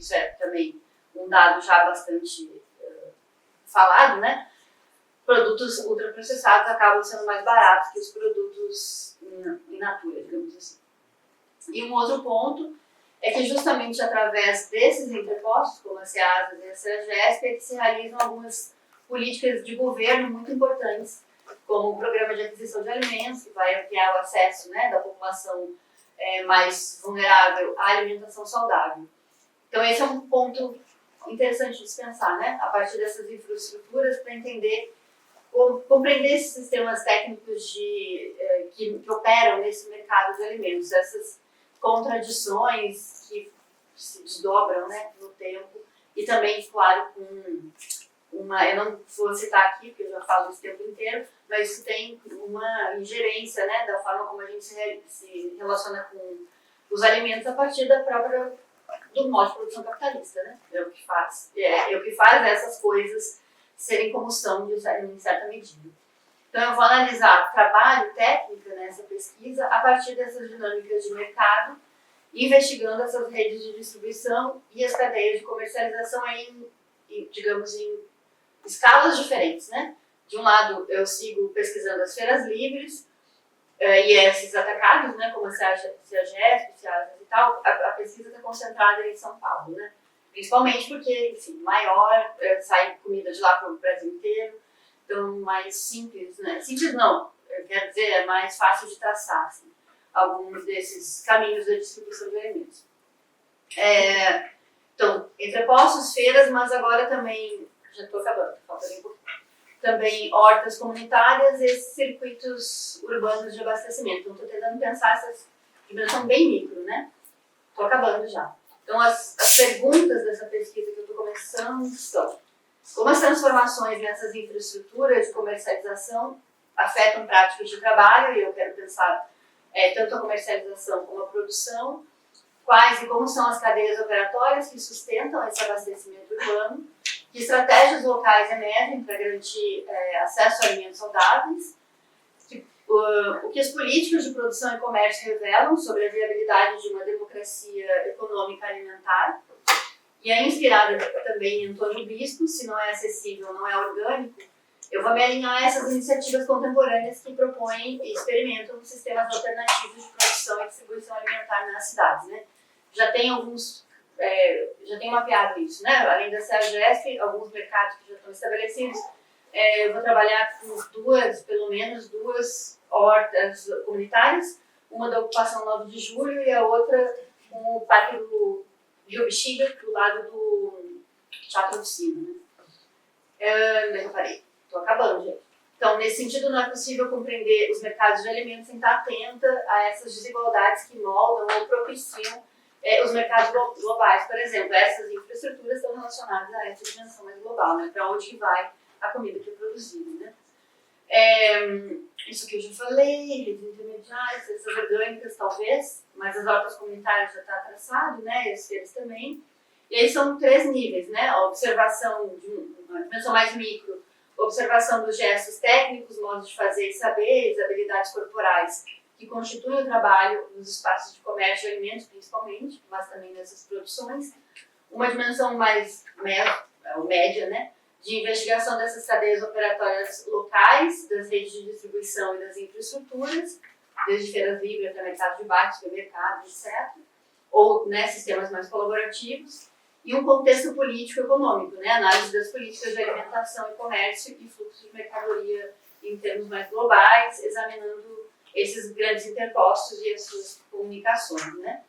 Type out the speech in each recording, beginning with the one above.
isso é também um dado já bastante falado, né? Produtos ultraprocessados acabam sendo mais baratos que os produtos in natura, digamos assim. E um outro ponto é que justamente através desses entrepostos, como a SEASA e a SEAGESP, é que se realizam algumas políticas de governo muito importantes, como o Programa de Aquisição de Alimentos, que vai ampliar o acesso, né, da população mais vulnerável à alimentação saudável. Então esse é um ponto interessante de se pensar, né, a partir dessas infraestruturas, para entender, compreender esses sistemas técnicos que operam nesse mercado de alimentos, essas contradições que se desdobram, né, no tempo, e também, claro, eu não vou citar aqui, porque eu já falo isso o tempo inteiro, mas isso tem uma ingerência, né, da forma como a gente se relaciona com os alimentos a partir do modo de produção capitalista, né? É o que faz essas coisas serem como são em certa medida. Então eu vou analisar trabalho, técnica nessa pesquisa a partir dessas dinâmicas de mercado, investigando essas redes de distribuição e as cadeias de comercialização em escalas diferentes, né? De um lado, eu sigo pesquisando as feiras livres e esses atacados, né? Como a SEAGESP, SEASA e tal, a pesquisa está concentrada em São Paulo, né? Principalmente porque, enfim, maior, sai comida de lá para o Brasil inteiro, então mais simples, né? Simples não, quero dizer, é mais fácil de traçar, assim, alguns desses caminhos da distribuição de alimentos. Então, entrepostos, feiras, mas agora também, já estou acabando, falta bem pouquinho, também hortas comunitárias e esses circuitos urbanos de abastecimento. Então, estou tentando pensar essas dimensões bem micro, né? Estou acabando já. Então, as perguntas dessa pesquisa que eu estou começando são: como as transformações nessas infraestruturas de comercialização afetam práticas de trabalho, e eu quero pensar tanto a comercialização como a produção, quais e como são as cadeias operatórias que sustentam esse abastecimento urbano, que estratégias locais emergem para garantir acesso a alimentos saudáveis, o que as políticas de produção e comércio revelam sobre a viabilidade de uma democracia econômica alimentar, e é inspirada também em Antônio Bispo, se não é acessível, não é orgânico, eu vou me alinhar a essas iniciativas contemporâneas que propõem e experimentam sistemas alternativos de produção e distribuição alimentar nas cidades, né? Já tem mapeado isso, né? Além da SEAGESP, alguns mercados que já estão estabelecidos. Eu vou trabalhar com pelo menos duas hortas comunitárias, uma da Ocupação 9 de Julho e a outra com o Parque do Rio Bexiga, do lado do Teatro Oficina, né? Eu parei, estou acabando, gente. Então, nesse sentido, não é possível compreender os mercados de alimentos sem estar atenta a essas desigualdades que moldam ou propiciam os mercados globais. Por exemplo, essas infraestruturas estão relacionadas a essa dimensão mais global, né? Para onde que vai a comida que é produzida, né? Isso que eu já falei, redes intermediárias, essas orgânicas talvez, mas as hortas comunitárias já está traçado, né? E as feiras também. E aí são 3 níveis, né? A observação de uma dimensão mais micro, observação dos gestos técnicos, modos de fazer e saberes, habilidades corporais, que constituem o trabalho nos espaços de comércio de alimentos, principalmente, mas também nessas produções. Uma dimensão mais média, né, de investigação dessas cadeias operatórias locais, das redes de distribuição e das infraestruturas, desde feiras livres até mercados de bairro, supermercados, etc. Ou, né, sistemas mais colaborativos. E um contexto político-econômico, né, análise das políticas de alimentação e comércio e fluxo de mercadoria em termos mais globais, examinando esses grandes interpostos e as suas comunicações, né?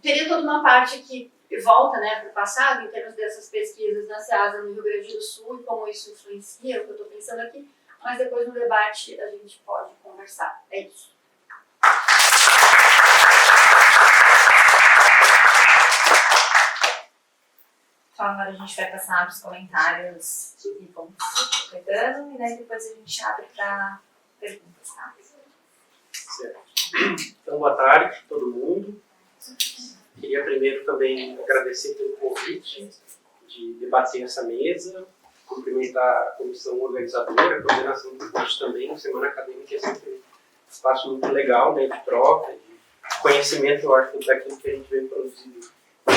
Teria toda uma parte que volta, né, para o passado, em termos dessas pesquisas na SEASA no Rio Grande do Sul e como isso influencia o que eu estou pensando aqui, mas depois no debate a gente pode conversar. É isso. Então agora a gente vai passar para os comentários que vão pegando e daí depois a gente abre para perguntas, tá? Certo. Então, boa tarde a todo mundo. Queria primeiro também agradecer pelo convite de debater essa mesa, cumprimentar a comissão organizadora, a coordenação do curso também. Semana Acadêmica é sempre um espaço muito legal, né, de troca, de conhecimento, eu acho, daquilo que a gente vem produzindo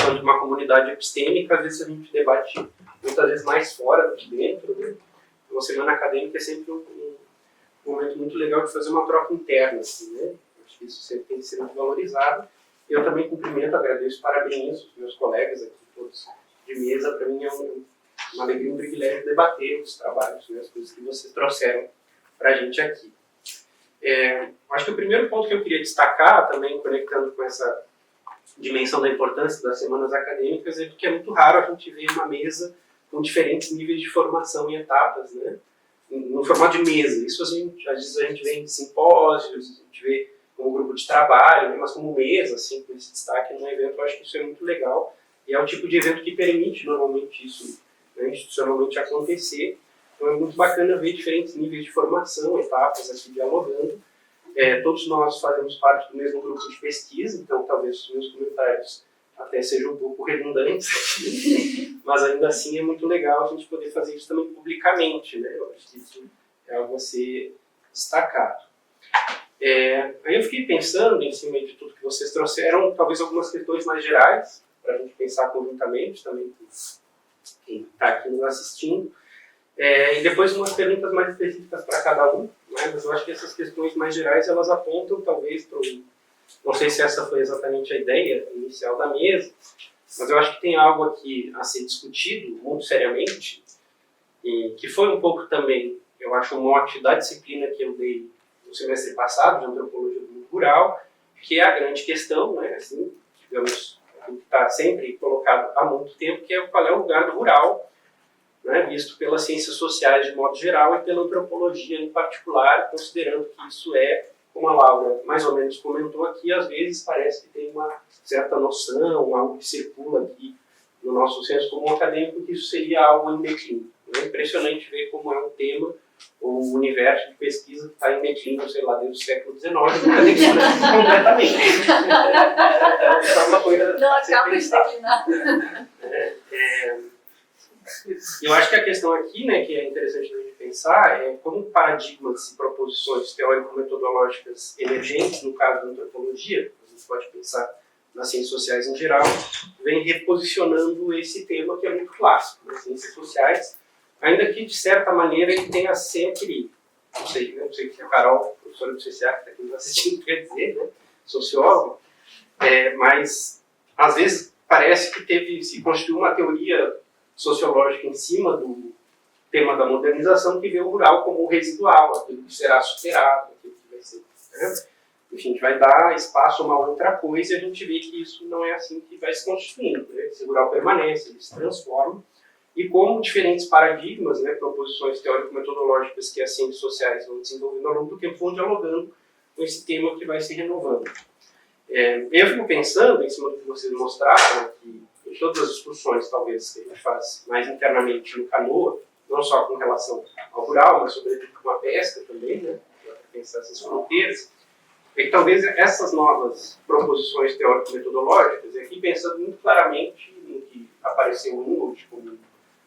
quanto uma comunidade epistêmica, às vezes a gente debate muitas vezes mais fora do que dentro, né? Uma semana acadêmica é sempre um momento muito legal de fazer uma troca interna, assim, né? Acho que isso sempre tem que ser muito valorizado. Eu também cumprimento, agradeço, parabenizo os meus colegas aqui, todos de mesa. Para mim é uma alegria, um privilégio debater os trabalhos, né, as coisas que vocês trouxeram para a gente aqui. Acho que o primeiro ponto que eu queria destacar, também conectando com essa dimensão da importância das semanas acadêmicas, é porque é muito raro a gente ver uma mesa com diferentes níveis de formação e etapas, né? No formato de mesa. Isso às vezes a gente vê em simpósios, a gente vê como grupo de trabalho, né? Mas como mesa, assim, com esse destaque num evento, eu acho que isso é muito legal. E é o tipo de evento que permite normalmente isso, né, institucionalmente acontecer. Então é muito bacana ver diferentes níveis de formação, etapas aqui dialogando. Todos nós fazemos parte do mesmo grupo de pesquisa, então talvez os meus comentários até sejam um pouco redundantes, mas ainda assim é muito legal a gente poder fazer isso também publicamente, né? Eu acho que isso é algo a ser destacado. Aí eu fiquei pensando, em cima de tudo que vocês trouxeram, talvez algumas questões mais gerais, para a gente pensar conjuntamente também, quem está aqui nos assistindo, e depois umas perguntas mais específicas para cada um, né? Mas eu acho que essas questões mais gerais, elas apontam talvez para não sei se essa foi exatamente a ideia inicial da mesa, mas eu acho que tem algo aqui a ser discutido muito seriamente, e que foi um pouco também, eu acho, um mote da disciplina que eu dei no semestre passado, de Antropologia do Mundo Rural, que é a grande questão, né, assim, digamos, que está sempre colocado há muito tempo, que é qual é o lugar do rural, né, visto pelas ciências sociais de modo geral e pela antropologia em particular, considerando que isso como a Laura mais ou menos comentou aqui, às vezes parece que tem uma certa noção, algo que circula aqui no nosso senso comum acadêmico, que isso seria algo em declínio. É impressionante ver como é um tema, ou um universo de pesquisa que está em declínio, sei lá, desde o século XIX, nunca declina completamente. Então, isso é uma coisa Não a ser acaba de pensada. declinar. Eu acho que a questão aqui, né, que é interessante a gente pensar, é como paradigmas e proposições teórico-metodológicas emergentes, no caso da antropologia, a gente pode pensar nas ciências sociais em geral, vem reposicionando esse tema que é muito clássico, nas ciências sociais, ainda que, de certa maneira, ele tenha sempre, não sei o que a Carol, professora do CCA, que está aqui nos assistindo, quer dizer, né, socióloga, mas, às vezes, parece que se constituiu uma teoria sociológica em cima do tema da modernização que vê o rural como residual, aquilo que será superado, aquilo que vai ser, né? Enfim, a gente vai dar espaço a uma outra coisa e a gente vê que isso não é assim que vai se constituindo, né? Esse rural permanece, ele se transforma, e como diferentes paradigmas, né, proposições teórico-metodológicas que as ciências sociais vão desenvolvendo ao longo do tempo, vão dialogando com esse tema que vai se renovando. Eu fico pensando, em cima do que vocês mostraram aqui, em todas as discussões, talvez, que a gente faz mais internamente no Canoa, não só com relação ao rural, mas sobretudo com a pesca também, né, para pensar essas fronteiras, é que talvez essas novas proposições teórico-metodológicas, e aqui pensando muito claramente no que apareceu em Ingold, como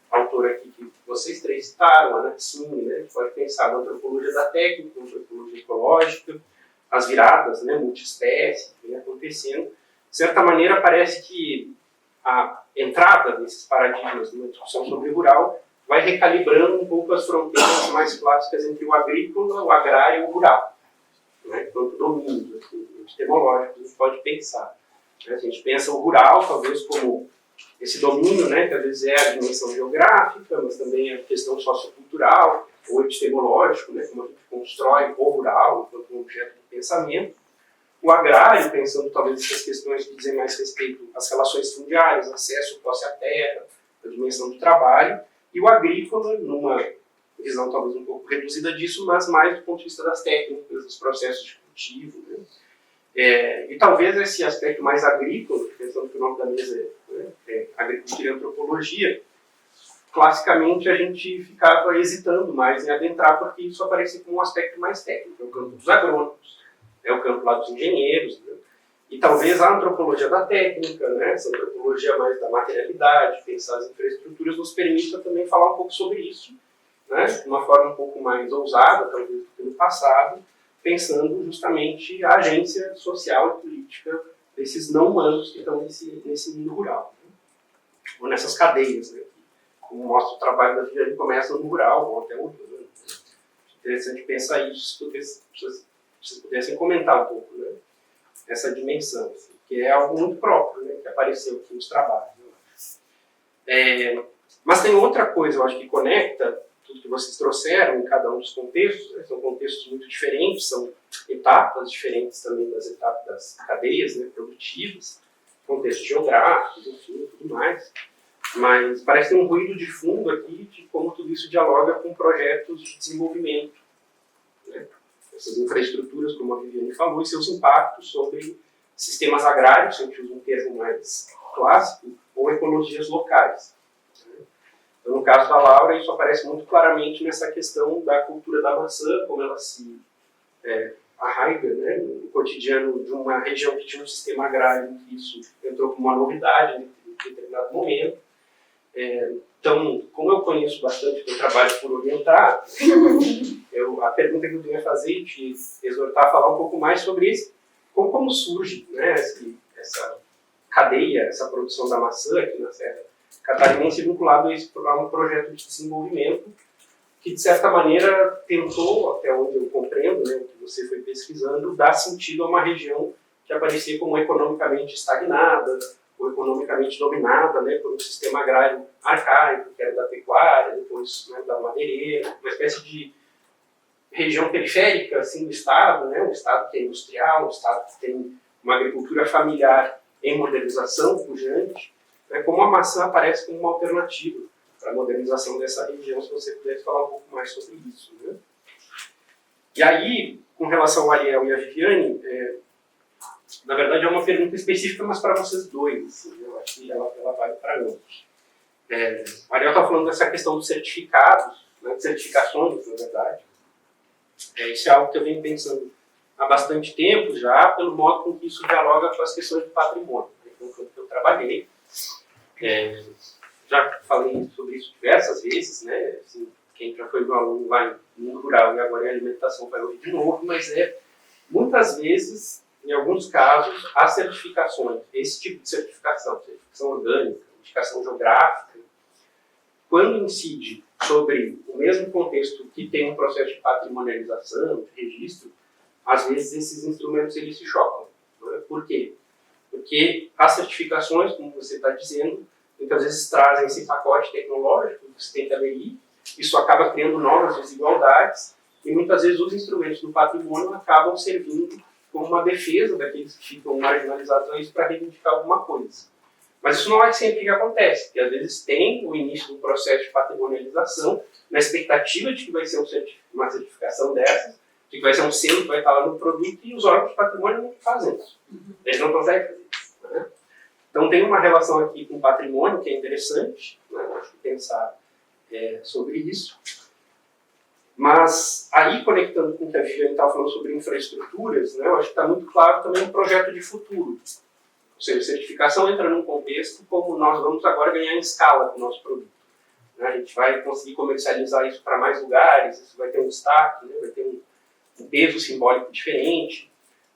autor aqui que vocês três citaram, a Natsini, né, a gente pode pensar na antropologia da técnica, na antropologia ecológica, as viradas, né, multiespécie, que vem acontecendo. De certa maneira, parece que a entrada desses paradigmas numa discussão sobre o rural vai recalibrando um pouco as fronteiras mais clássicas entre o agrícola, o agrário e o rural. Né? Então, domínios assim, epistemológicos, a gente pode pensar. Né? A gente pensa o rural, talvez, como esse domínio, né, que às vezes é a dimensão geográfica, mas também a questão sociocultural ou epistemológico, né, como a gente constrói o rural enquanto um objeto de pensamento. O agrário, pensando talvez essas questões que dizem mais respeito às relações fundiárias, acesso, posse à terra, a dimensão do trabalho. E o agrícola, numa visão talvez um pouco reduzida disso, mas mais do ponto de vista das técnicas, dos processos de cultivo. Né? E talvez esse aspecto mais agrícola, pensando que o nome da mesa é Agricultura e Antropologia, classicamente a gente ficava hesitando mais em adentrar, porque isso aparecia como um aspecto mais técnico, é o campo dos agrônomos, é o campo lá dos engenheiros, né? E talvez a antropologia da técnica, né? Essa antropologia mais da materialidade, pensar as infraestruturas, nos permita também falar um pouco sobre isso, né? De uma forma um pouco mais ousada, talvez, do que no passado, pensando justamente a agência social e política desses não humanos que estão nesse mundo rural, né? Ou nessas cadeias, né? Como mostra o trabalho da Viviane, começa no rural, vão até o urbano. Né? Interessante pensar isso, se vocês pudessem comentar um pouco, né? Essa dimensão, assim, que é algo muito próprio, né? Que apareceu aqui nos trabalhos. Mas tem outra coisa, eu acho, que conecta tudo que vocês trouxeram em cada um dos contextos, né? São contextos muito diferentes, são etapas diferentes também das etapas das cadeias, né, produtivas, contextos geográficos, enfim, tudo mais. Mas parece ter um ruído de fundo aqui de como tudo isso dialoga com projetos de desenvolvimento, né? Essas infraestruturas, como a Viviane falou, e seus impactos sobre sistemas agrários, se a gente usa um termo mais clássico, ou ecologias locais. Então, no caso da Laura, isso aparece muito claramente nessa questão da cultura da maçã, como ela se arraiga, né, no cotidiano de uma região que tinha um sistema agrário, que isso entrou como uma novidade em determinado momento. Então, como eu conheço bastante o trabalho por orientar, a pergunta que eu tenho a fazer e te exortar a falar um pouco mais sobre isso, como surge, né, essa cadeia, essa produção da maçã aqui na Serra Catarinense, vinculado a um projeto de desenvolvimento que, de certa maneira, tentou, até onde eu compreendo, né, o que você foi pesquisando, dar sentido a uma região que aparecia como economicamente estagnada, ou economicamente dominada, né, por um sistema agrário arcaico, que era da pecuária, depois, né, da madeireira, uma espécie de região periférica assim, do Estado, né, um Estado que é industrial, um Estado que tem uma agricultura familiar em modernização pujante, né, como a maçã aparece como uma alternativa para a modernização dessa região, se você pudesse falar um pouco mais sobre isso. Né? E aí, com relação ao Ariel e a Viviane, na verdade é uma pergunta específica, mas para vocês dois, assim, eu acho que ela vale para ambos. O Ariel está falando dessa questão dos certificados, né, de certificações, na verdade. Isso é algo que eu venho pensando há bastante tempo já, pelo modo com que isso dialoga com as questões do patrimônio, né, que é um campo que eu trabalhei. Já falei sobre isso diversas vezes, né? Assim, quem já foi meu aluno lá em mundo rural e agora em alimentação vai ouvir de novo, mas muitas vezes, em alguns casos, as certificações, esse tipo de certificação orgânica, certificação geográfica, quando incide sobre o mesmo contexto que tem um processo de patrimonialização, de registro, às vezes esses instrumentos eles se chocam. Né? Por quê? Porque as certificações, como você está dizendo, muitas vezes trazem esse pacote tecnológico que você tem que aderir, isso acaba criando novas desigualdades e muitas vezes os instrumentos do patrimônio acabam servindo como uma defesa daqueles que ficam marginalizados a isso para reivindicar alguma coisa. Mas isso não é sempre que acontece, porque às vezes tem o início do processo de patrimonialização na expectativa de que vai ser uma certificação dessas, de que vai ser um selo que vai estar lá no produto e os órgãos de patrimônio não fazem isso. Eles não conseguem fazer isso. Né? Então tem uma relação aqui com o patrimônio que é interessante, né? Acho que pensar sobre isso. Mas aí, conectando com o que a Viviane estava falando sobre infraestruturas, né, eu acho que está muito claro também um projeto de futuro. Ou seja, a certificação entra num contexto como nós vamos agora ganhar em escala com o nosso produto. Né? A gente vai conseguir comercializar isso para mais lugares, isso vai ter um destaque, né? Vai ter um peso simbólico diferente.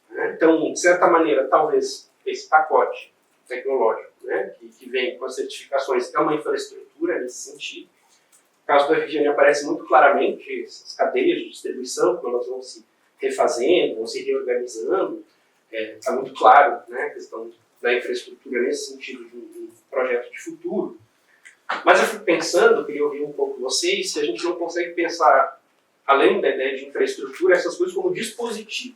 Né? Então, de certa maneira, talvez esse pacote tecnológico, né, que vem com as certificações é uma infraestrutura nesse sentido. No caso da Viviane aparece muito claramente essas cadeias de distribuição, como elas vão se refazendo, vão se reorganizando. Está muito claro, né, a questão da infraestrutura nesse sentido de um projeto de futuro. Mas eu fico pensando, queria ouvir um pouco vocês, se a gente não consegue pensar, além da ideia de infraestrutura, essas coisas como dispositivo.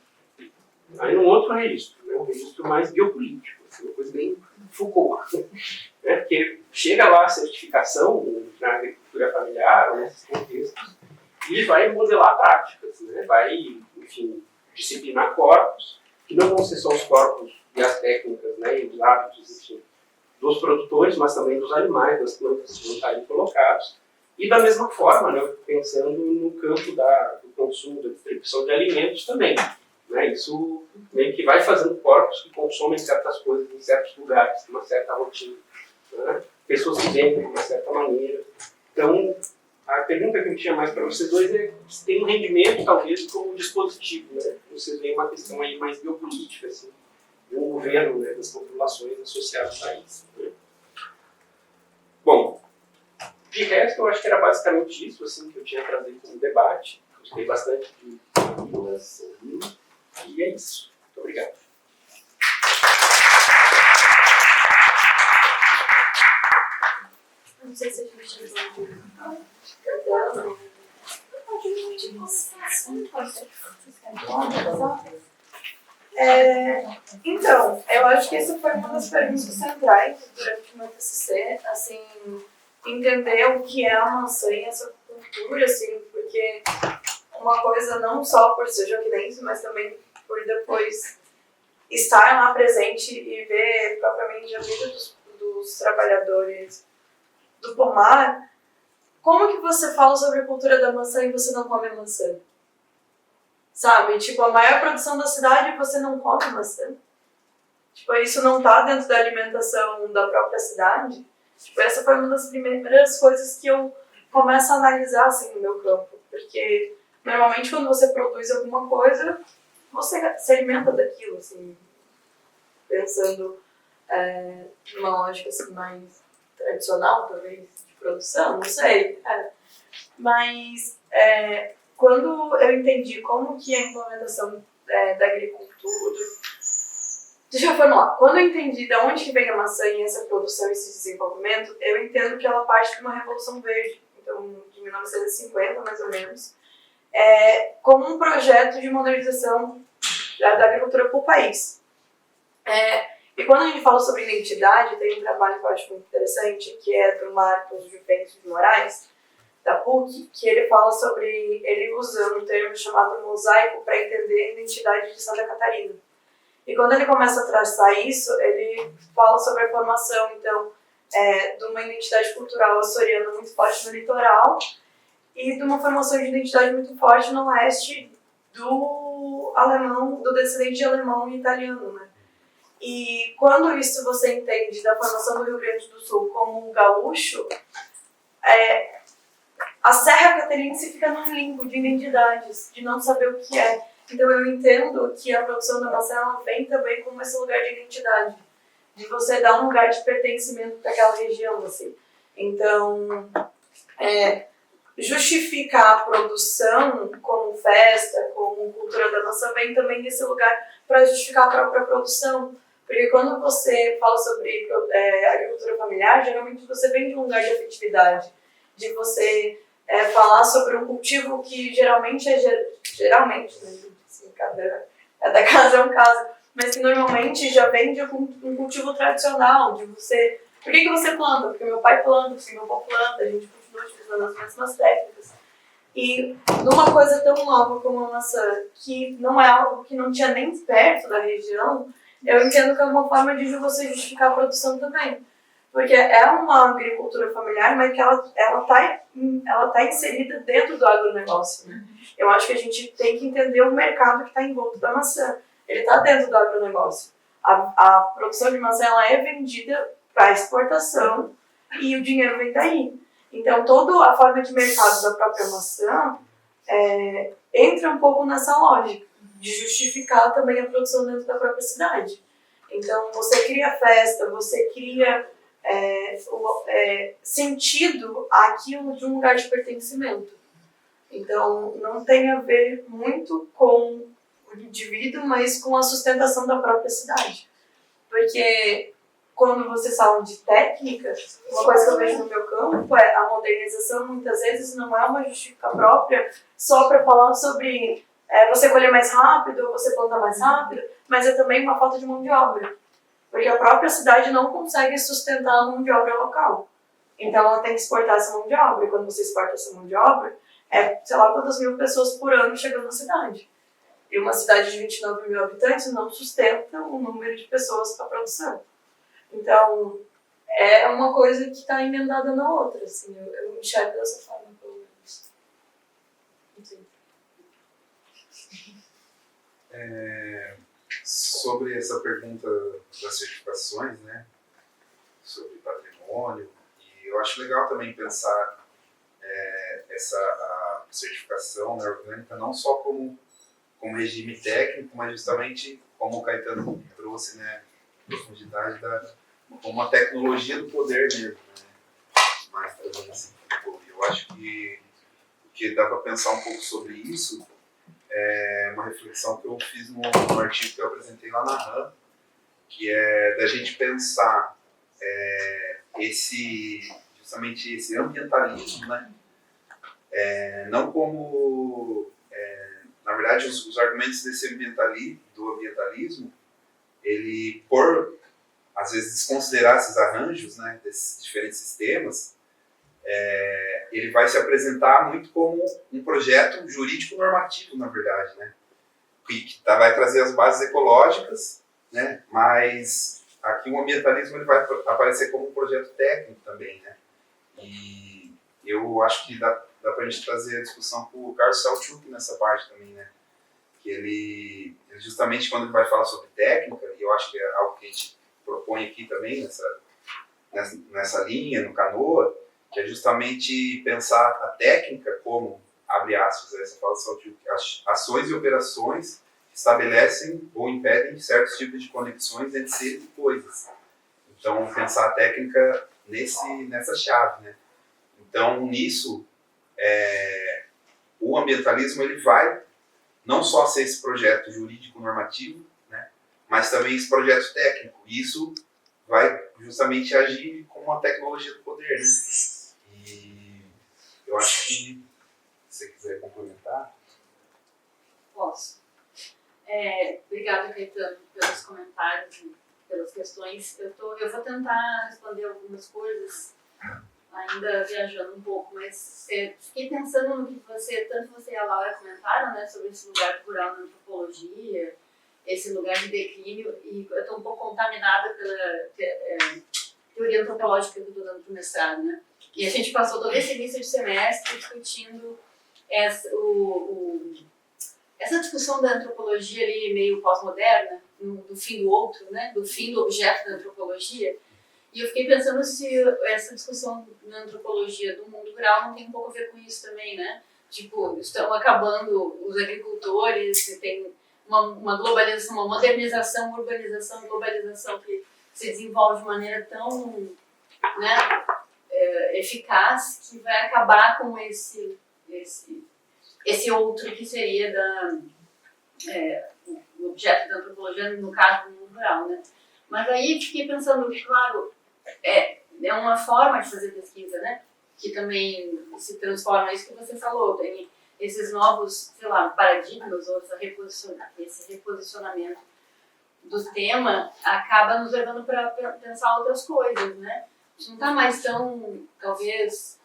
Aí num outro registro, né, um registro mais biopolítico, uma coisa bem Foucault. Né, porque chega lá a certificação na agricultura familiar, ou nesses contextos, e vai modelar práticas, né, vai, enfim, disciplinar corpos, que não vão ser só os corpos e as técnicas, né, e os hábitos, enfim, dos produtores, mas também dos animais, das plantas que vão estar ali colocados. E da mesma forma, né, pensando no campo do consumo, da distribuição de alimentos também. Né, isso meio que vai fazendo corpos que consomem certas coisas em certos lugares, uma certa rotina. Né, pessoas que vendem de uma certa maneira. Então, a pergunta que eu tinha mais para vocês dois é se tem um rendimento, talvez, como dispositivo. Né? Vocês veem uma questão aí mais biopolítica, assim, de um governo, né, das populações associadas a isso. Né? Bom, de resto, eu acho que era basicamente isso assim, que eu tinha trazido como debate. Gostei bastante de Minas, e é isso. Muito obrigado. Não sei se a gente então, eu acho que essa foi uma das perguntas centrais durante o meu TCC, assim, entender o que é a maçã e essa cultura, assim, porque uma coisa não só por ser joquidense, mas também por depois estar lá presente e ver propriamente a vida dos trabalhadores do pomar. Como que você fala sobre a cultura da maçã e você não come maçã? Sabe? Tipo, a maior produção da cidade e você não come maçã. Tipo, isso não tá dentro da alimentação da própria cidade. Tipo, essa foi uma das primeiras coisas que eu começo a analisar, assim, no meu campo. Porque, normalmente, quando você produz alguma coisa, você se alimenta daquilo, assim. Pensando numa lógica, assim, mais tradicional, talvez, de produção, não sei. Mas, quando eu entendi como que a implementação da agricultura... Deixa eu formular. Quando eu entendi de onde que vem a maçã e essa produção e esse desenvolvimento, eu entendo que ela parte de uma revolução verde, então de 1950 mais ou menos, como um projeto de modernização da agricultura para o país. E quando a gente fala sobre identidade, tem um trabalho que eu acho muito interessante, que é do Marcos Juventus de Moraes, da PUC, que ele fala sobre, ele usa um termo chamado mosaico para entender a identidade de Santa Catarina. E quando ele começa a traçar isso, ele fala sobre a formação, então, de uma identidade cultural açoriana muito forte no litoral e de uma formação de identidade muito forte no oeste do alemão, do descendente de alemão e italiano, né? E quando isso você entende da formação do Rio Grande do Sul como um gaúcho, a Serra Catarinense fica num limbo de identidades, de não saber o que é. Então eu entendo que a produção da maçã ela vem também como esse lugar de identidade, de você dar um lugar de pertencimento para aquela região, assim. Então, justificar a produção como festa, como cultura da maçã, vem também desse lugar para justificar a própria produção. Porque quando você fala sobre agricultura familiar, geralmente você vem de um lugar de afetividade, de você falar sobre um cultivo que geralmente geralmente, né? Assim, cada caso é um caso, mas que normalmente já vem de um cultivo tradicional, de você... Por que você planta? Porque meu pai planta, porque meu avô planta, a gente continua utilizando as mesmas técnicas. E numa coisa tão nova como a maçã, que não é algo que não tinha nem perto da região, eu entendo que é uma forma de você justificar a produção também. Porque é uma agricultura familiar, mas que ela tá inserida dentro do agronegócio, né? Eu acho que a gente tem que entender o mercado que está em volta da maçã. Ele está dentro do agronegócio. A produção de maçã ela é vendida para exportação e o dinheiro vem daí. Então, toda a forma de mercado da própria maçã entra um pouco nessa lógica de justificar também a produção dentro da própria cidade. Então, você cria festa, você cria sentido àquilo de um lugar de pertencimento. Então, não tem a ver muito com o indivíduo, mas com a sustentação da própria cidade. Porque quando vocês falam de técnica, uma coisa que eu vejo no meu campo é a modernização muitas vezes não é uma justificativa própria só para falar sobre você colher mais rápido, ou você plantar mais rápido, mas é também uma falta de mão de obra. Porque a própria cidade não consegue sustentar a mão de obra local. Então ela tem que exportar essa mão de obra. E quando você exporta essa mão de obra, sei lá quantas mil pessoas por ano chegando na cidade. E uma cidade de 29 mil habitantes não sustenta o número de pessoas para a produção. Então, é uma coisa que está emendada na outra. Assim, eu enxergo dessa forma, pelo menos. Sobre essa pergunta das certificações, né, sobre patrimônio, e eu acho legal também pensar a certificação, né, orgânica não só como regime técnico, mas justamente como o Caetano trouxe, né, profundidade como a tecnologia do poder mesmo, né? Mais trazendo assim, eu acho que o que dá para pensar um pouco sobre isso é uma reflexão que eu fiz no artigo que eu apresentei lá na RAM, que é da gente pensar justamente esse ambientalismo, né? Não como, na verdade, os argumentos do ambientalismo, ele, por às vezes desconsiderar esses arranjos, né, desses diferentes sistemas, ele vai se apresentar muito como um projeto jurídico normativo, na verdade, né? Que vai trazer as bases ecológicas, né? Mas aqui o ambientalismo ele vai aparecer como um projeto técnico também, né? E eu acho que dá para a gente trazer a discussão com o Carlos Salchuk nessa parte também, né? Que ele justamente quando ele vai falar sobre técnica, e eu acho que é algo que a gente propõe aqui também nessa linha, no Canoa, que é justamente pensar a técnica como, abre aspas, essa fala do Salchuk, ações e operações que estabelecem ou impedem certos tipos de conexões entre seres e coisas. Então, pensar a técnica nessa chave, né? Então, nisso, o ambientalismo ele vai não só ser esse projeto jurídico normativo, né, mas também esse projeto técnico. E isso vai justamente agir como uma tecnologia do poder, né? E eu acho que, se você quiser complementar... Posso. Obrigada, Caetano, pelos comentários e pelas questões. Eu vou tentar responder algumas coisas, ainda viajando um pouco, mas fiquei pensando no que tanto você e a Laura comentaram, né, sobre esse lugar rural na antropologia, esse lugar de declínio, e eu estou um pouco contaminada pela teoria antropológica que eu estou dando para o mestrado, né? E a gente passou todo esse início de semestre discutindo essa discussão da antropologia ali meio pós-moderna, do fim do outro, né, do fim do objeto da antropologia. E eu fiquei pensando se essa discussão na antropologia do mundo rural não tem um pouco a ver com isso também, né? Tipo, estão acabando os agricultores, tem uma globalização, uma modernização, urbanização, globalização que se desenvolve de maneira tão, né, eficaz que vai acabar com esse outro que seria o objeto da antropologia, no caso do mundo rural, né? Mas aí fiquei pensando que, claro, é uma forma de fazer pesquisa, né? Que também se transforma, isso que você falou, tem esses novos, sei lá, paradigmas, ou esse reposicionamento do tema acaba nos levando para pensar outras coisas, né? A gente não está mais tão, talvez,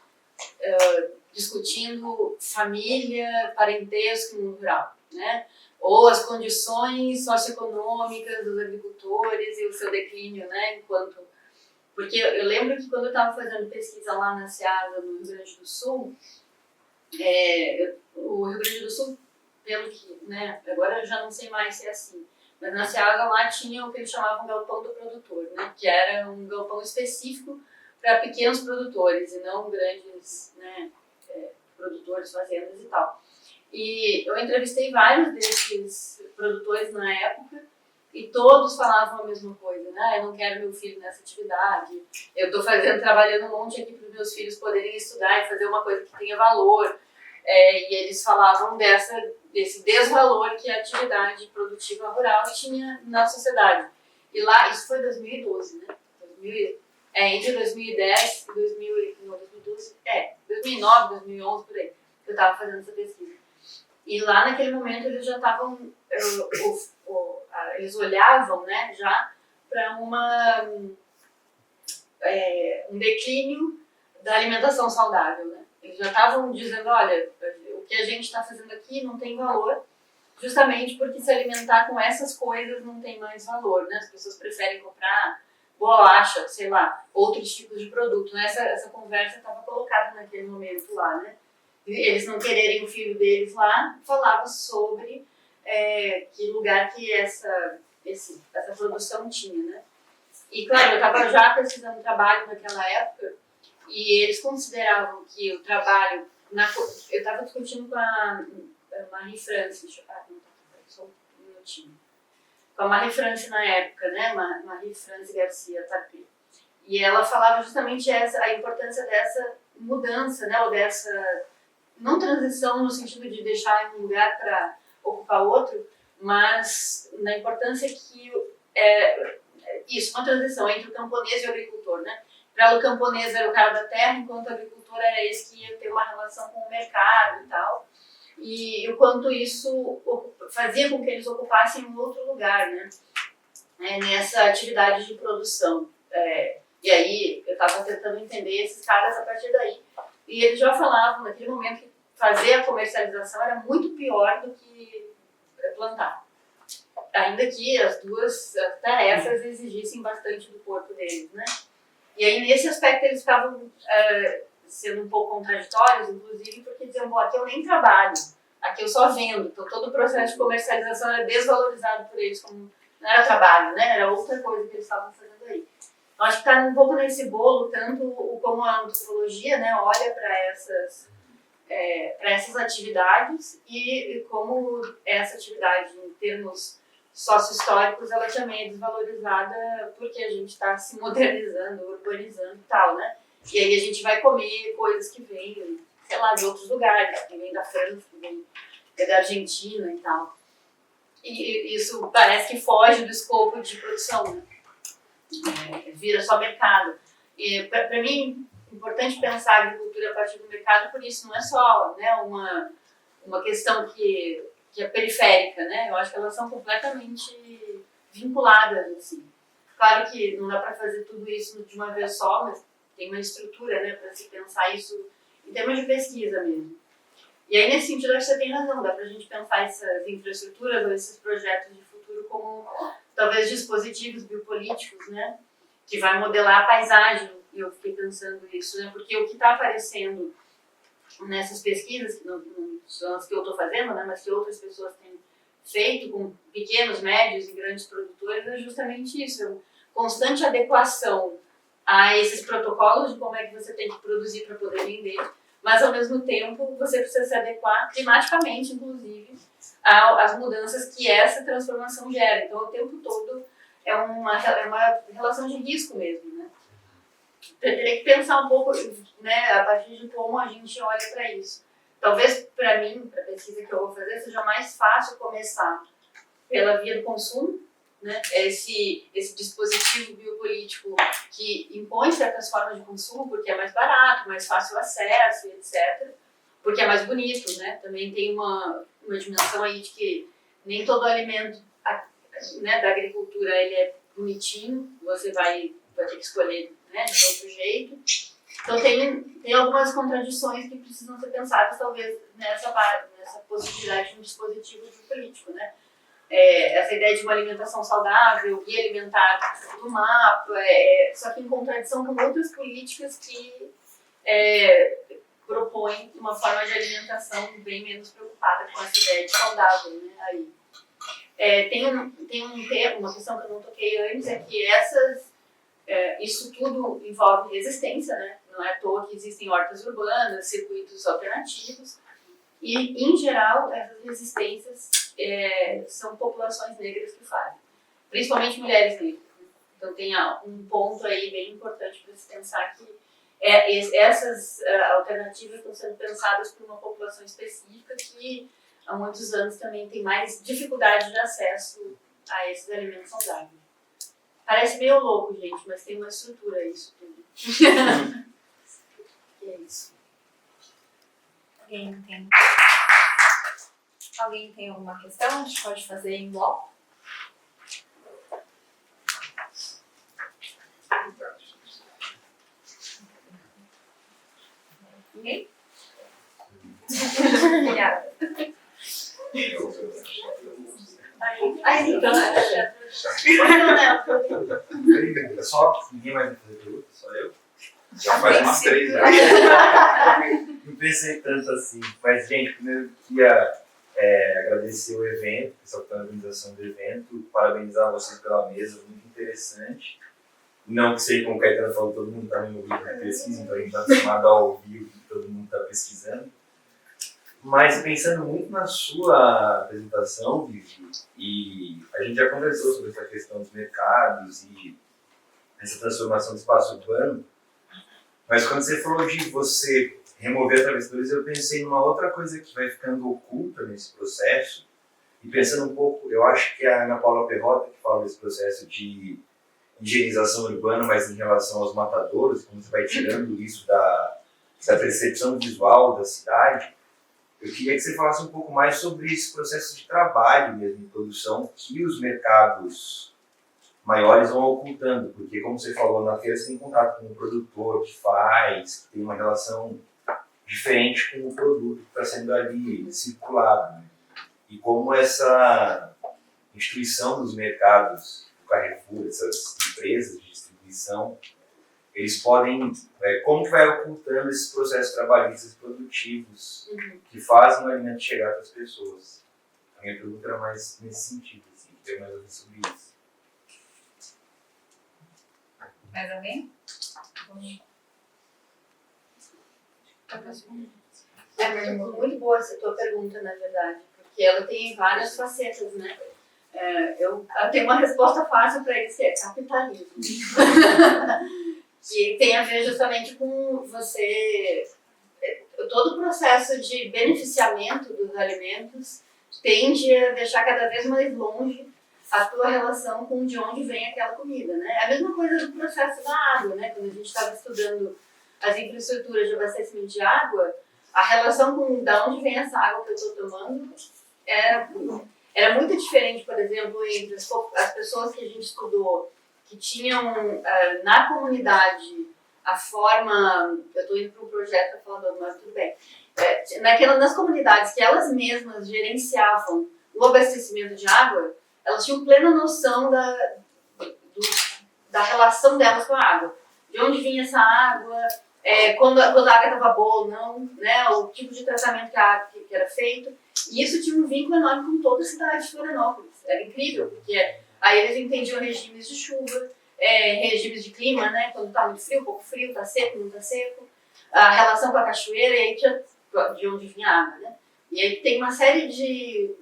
discutindo família, parentesco no rural, né? Ou as condições socioeconômicas dos agricultores e o seu declínio, né? Porque eu lembro que quando eu estava fazendo pesquisa lá na Ceasa, no Rio Grande do Sul, o Rio Grande do Sul, pelo que, né, agora eu já não sei mais se é assim, mas na Ceasa lá tinha o que eles chamavam galpão do produtor, né? Que era um galpão específico para pequenos produtores e não grandes, né, produtores, fazendas e tal. E eu entrevistei vários desses produtores na época e todos falavam a mesma coisa, né? Eu não quero meu filho nessa atividade, eu estou trabalhando um monte aqui para os meus filhos poderem estudar e fazer uma coisa que tenha valor. E eles falavam desse desvalor que a atividade produtiva rural tinha na sociedade. E lá, isso foi 2012, né? Entre 2010 e 2009, 2011, por aí, eu estava fazendo essa pesquisa. E lá naquele momento eles já estavam, eles olhavam, né, já para um declínio da alimentação saudável, né? Eles já estavam dizendo, olha, o que a gente está fazendo aqui não tem valor, justamente porque se alimentar com essas coisas não tem mais valor, né? As pessoas preferem comprar bolacha, sei lá, outros tipos de produto, né? Essa conversa estava colocada naquele momento lá, né? Eles não quererem o filho deles lá, falava sobre que lugar que essa produção tinha, né? E claro, eu estava já pesquisando trabalho naquela época e eles consideravam que o trabalho, eu estava discutindo com a Marie France, só um minutinho. com a Marie-France na época, né? Marie-France Garcia Tapie. E ela falava justamente a importância dessa mudança, né? Ou dessa, não transição no sentido de deixar um lugar para ocupar outro, mas na importância que isso, uma transição entre o camponês e o agricultor, né? Para ela, o camponês era o cara da terra, enquanto o agricultor era esse que ia ter uma relação com o mercado e tal. E o quanto isso fazia com que eles ocupassem um outro lugar, né? Nessa atividade de produção. E aí eu estava tentando entender esses caras a partir daí. E eles já falavam naquele momento que fazer a comercialização era muito pior do que plantar. Ainda que as duas tarefas exigissem bastante do corpo deles, né? E aí nesse aspecto eles ficavam sendo um pouco contraditórios, inclusive, porque diziam, bom, aqui eu nem trabalho, aqui eu só vendo, então todo o processo de comercialização era desvalorizado por eles, como não era trabalho, né? Era outra coisa que eles estavam fazendo aí. Então acho que está um pouco nesse bolo, tanto como a antropologia, né, olha para essas atividades e como essa atividade, em termos sócio-históricos, ela também é desvalorizada porque a gente está se modernizando, urbanizando e tal, né? E aí a gente vai comer coisas que vêm, sei lá, de outros lugares, que vêm da França, que vêm da Argentina e tal. E isso parece que foge do escopo de produção, né? Vira só mercado. E para mim é importante pensar a agricultura a partir do mercado, por isso não é só, né, uma questão que é periférica, né? Eu acho que elas são completamente vinculadas, assim. Claro que não dá para fazer tudo isso de uma vez só, mas tem uma estrutura, né, para se pensar isso em termos de pesquisa mesmo. E aí, nesse sentido, acho que você tem razão, dá para a gente pensar essas infraestruturas ou esses projetos de futuro como talvez dispositivos biopolíticos, né, que vai modelar a paisagem, e eu fiquei pensando isso, né, porque o que está aparecendo nessas pesquisas, que não são as que eu estou fazendo, né, mas que outras pessoas têm feito com pequenos, médios e grandes produtores, é justamente isso, a constante adequação a esses protocolos de como é que você tem que produzir para poder vender, mas ao mesmo tempo você precisa se adequar climaticamente, inclusive, às mudanças que essa transformação gera. Então, o tempo todo é uma relação de risco mesmo, né? Teria que pensar um pouco, né, a partir de como a gente olha para isso. Talvez, para mim, para a pesquisa que eu vou fazer, seja mais fácil começar pela via do consumo, né? Esse dispositivo biopolítico que impõe certas formas de consumo porque é mais barato, mais fácil acesso, etc. Porque é mais bonito, né? Também tem uma dimensão aí de que nem todo alimento, né, da agricultura ele é bonitinho, você vai ter que escolher, né, de outro jeito. Então tem algumas contradições que precisam ser pensadas talvez nessa possibilidade de um dispositivo biopolítico, né? Essa ideia de uma alimentação saudável, guia alimentar do mapa, só que em contradição com outras políticas que propõem uma forma de alimentação bem menos preocupada com essa ideia de saudável, né? Aí. Tem uma questão que eu não toquei antes, é que isso tudo envolve resistência, né? Não é à toa que existem hortas urbanas, circuitos alternativos, e, em geral, essas resistências são populações negras que fazem, principalmente mulheres negras. Então tem um ponto aí bem importante para se pensar que essas alternativas estão sendo pensadas por uma população específica que há muitos anos também tem mais dificuldade de acesso a esses alimentos saudáveis. Parece meio louco, gente, mas tem uma estrutura isso tudo. E é isso. Alguém tem alguma questão? A gente pode fazer em bloco. Ninguém? Obrigada. Só ninguém mais vai fazer pergunta, só eu. Já faz umas 3 já. Não pensei tanto assim. Mas, gente, primeiro eu queria agradecer o evento, o pessoal que está na organização do evento, parabenizar vocês pela mesa, muito interessante. Não que sei como o Caetano falou, todo mundo está no grupo de pesquisa, então a gente está acostumado a ouvir o que todo mundo está pesquisando. Mas pensando muito na sua apresentação, Vivi, e a gente já conversou sobre essa questão dos mercados e essa transformação do espaço urbano, mas quando você falou de você remover atravessadores, eu pensei numa outra coisa que vai ficando oculta nesse processo, e pensando um pouco, eu acho que é a Ana Paula Perrotta que fala desse processo de higienização urbana, mas em relação aos matadouros, como você vai tirando isso da percepção visual da cidade. Eu queria que você falasse um pouco mais sobre esse processo de trabalho mesmo, de produção, que os mercados maiores vão ocultando, porque como você falou, na feira você tem contato com o produtor que faz, que tem uma relação diferente com o produto que está sendo ali circulado, né? E como essa instituição dos mercados, do Carrefour, essas empresas de distribuição, eles podem, como que vai ocultando esses processos trabalhistas produtivos que fazem o alimento chegar para as pessoas. A minha pergunta era mais nesse sentido, assim, ter mais ouvir sobre isso. Mais alguém? É muito boa essa tua pergunta, na verdade, porque ela tem várias facetas, né? Eu tenho uma resposta fácil para isso, que é capitalismo. Que tem a ver justamente com você... Todo o processo de beneficiamento dos alimentos tende a deixar cada vez mais longe a tua relação com de onde vem aquela comida, né? É a mesma coisa do processo da água, né? Quando a gente estava estudando as infraestruturas de abastecimento de água, a relação com de onde vem essa água que eu estou tomando era muito diferente, por exemplo, entre as pessoas que a gente estudou que tinham na comunidade a forma... Eu estou indo para um projeto para falar, mas tudo bem. Nas comunidades que elas mesmas gerenciavam o abastecimento de água, elas tinham plena noção da relação delas com a água. De onde vinha essa água, quando a água estava boa ou não, né, o tipo de tratamento que era feito. E isso tinha um vínculo enorme com toda a cidade de Florianópolis. Era incrível, porque aí eles entendiam regimes de chuva, regimes de clima, né, quando está muito frio, pouco frio, está seco, não está seco. A relação com a cachoeira, e aí de onde vinha a água, né. E aí tem uma série de...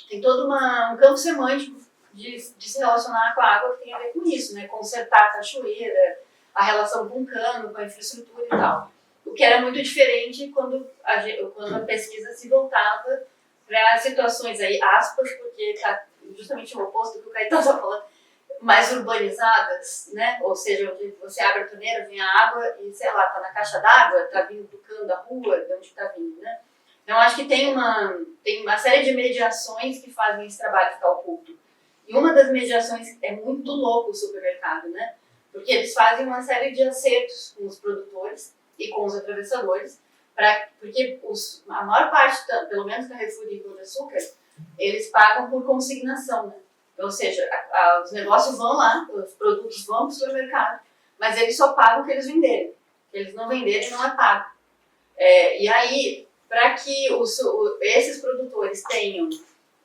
Tem todo um campo semântico de se relacionar com a água que tem a ver com isso, né? Consertar a cachoeira, a relação com o cano, com a infraestrutura e tal. O que era muito diferente quando a pesquisa se voltava para situações aí, aspas, porque tá justamente o oposto do que o Caetano está falando, mais urbanizadas, né? Ou seja, onde você abre a torneira, vem a água e, sei lá, tá na caixa d'água, tá vindo do cano da rua, de onde tá vindo, né? Então, acho que tem uma série de mediações que fazem esse trabalho ficar oculto. E uma das mediações é muito louco o supermercado, né? Porque eles fazem uma série de acertos com os produtores e com os atravessadores, porque a maior parte, pelo menos da Carrefour e Pão de Açúcar, eles pagam por consignação, né? Ou seja, os negócios vão lá, os produtos vão para o supermercado, mas eles só pagam o que eles venderem. O que eles não venderem não é pago. E aí... Para que esses produtores tenham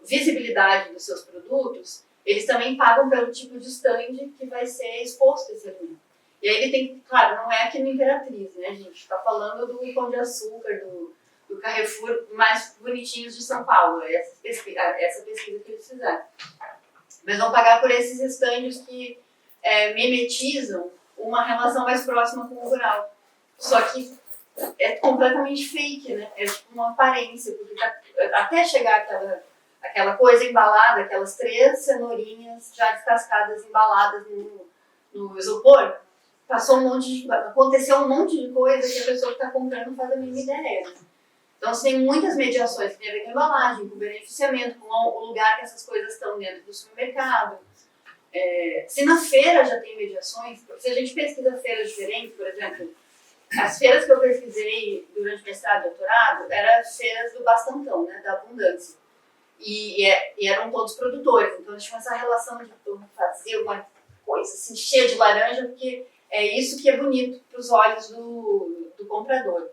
visibilidade dos seus produtos, eles também pagam pelo tipo de stand que vai ser exposto esse alimento. E aí ele tem, claro, não é aqui no Imperatriz, né, gente? Está falando do Pão de Açúcar, do Carrefour mais bonitinhos de São Paulo, essa pesquisa que eles fizeram. Mas vão pagar por esses stands que mimetizam uma relação mais próxima com o rural. Só que é completamente fake, né? É tipo uma aparência, porque até chegar aquela coisa embalada, aquelas 3 cenourinhas já descascadas, embaladas no isopor, aconteceu um monte de coisa que a pessoa que está comprando não faz a mínima ideia. Né? Então, você tem muitas mediações que tem a ver com embalagem, com beneficiamento, com o lugar que essas coisas estão dentro do supermercado. Se na feira já tem mediações, se a gente pesquisa feiras diferentes, por exemplo, as feiras que eu pesquisei durante o mestrado e doutorado eram feiras do bastantão, né, da abundância. E eram todos produtores, então eles tinham essa relação de fazer uma coisa assim, cheia de laranja, porque é isso que é bonito para os olhos do comprador.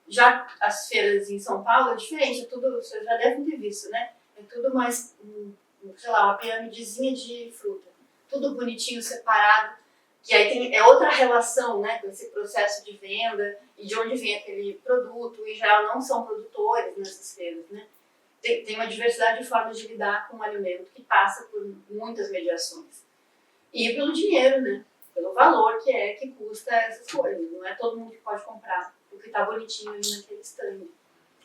Já as feiras em São Paulo é diferente, é tudo, vocês já devem ter visto, né? É tudo mais, sei lá, uma piramidezinha de fruta. Tudo bonitinho, separado, que aí é outra relação, né, com esse processo de venda e de onde vem aquele produto, e já não são produtores nessas feiras, né? Tem uma diversidade de formas de lidar com o alimento que passa por muitas mediações. E pelo dinheiro, né? Pelo valor que custa essas coisas. Não é todo mundo que pode comprar o que está bonitinho ali naquele stand.